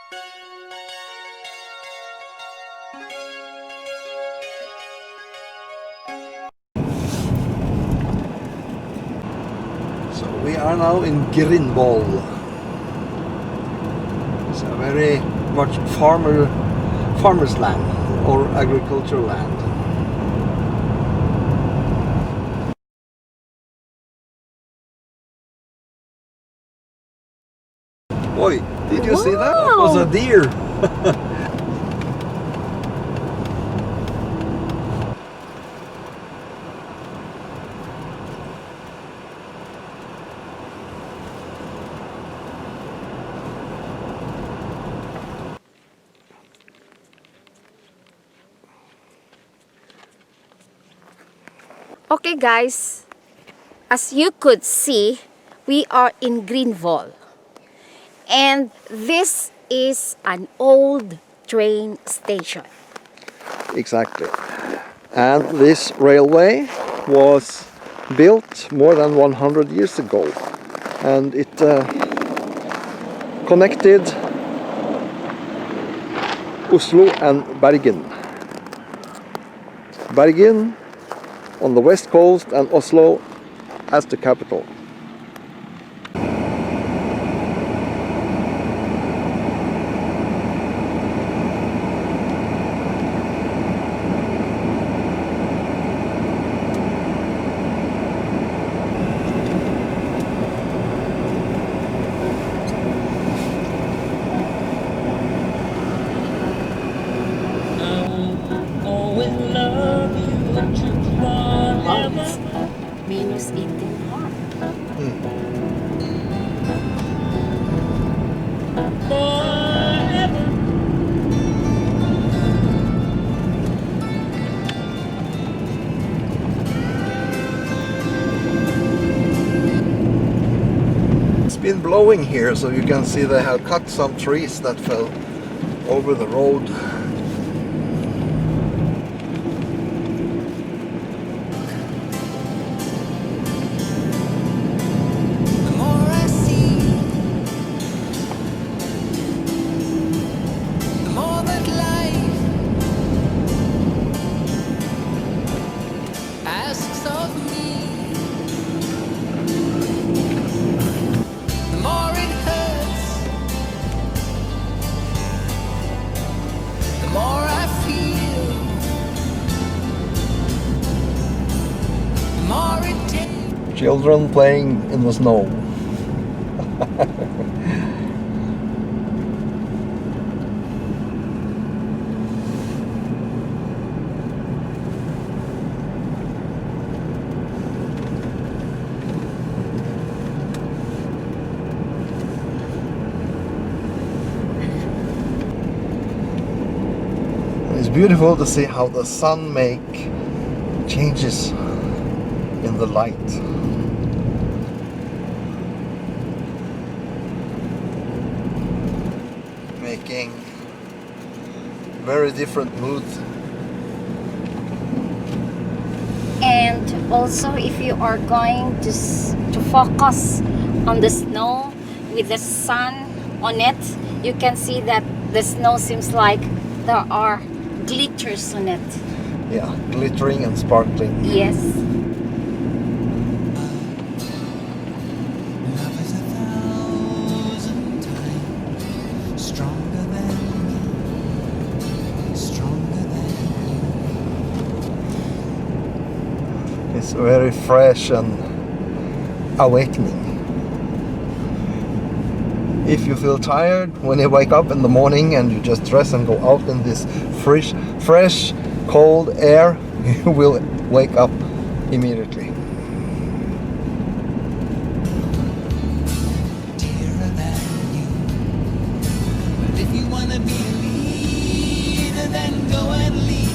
So we are now in Grindvoll. It's a very much farmer's land or agricultural land. Boy, did you see that? That was a deer. Okay guys, as you could see, we are in Grindvoll. And this is an old train station. Exactly. And this railway was built more than 100 years ago. And it connected Oslo and Bergen. Bergen on the west coast and Oslo as the capital. Minus 18. It's been blowing here, so you can see they have cut some trees that fell over the road. Children playing in the snow. It's beautiful to see how the sun make changes in the light. Making very different moods. And also, if you are going to focus on the snow with the sun on it, you can see that the snow seems like there are glitters on it. Yeah, glittering and sparkling. Yes. It's very fresh and awakening. If you feel tired when you wake up in the morning and you just dress and go out in this fresh, cold air, you will wake up immediately. If you wanna be a leader, then go and lead.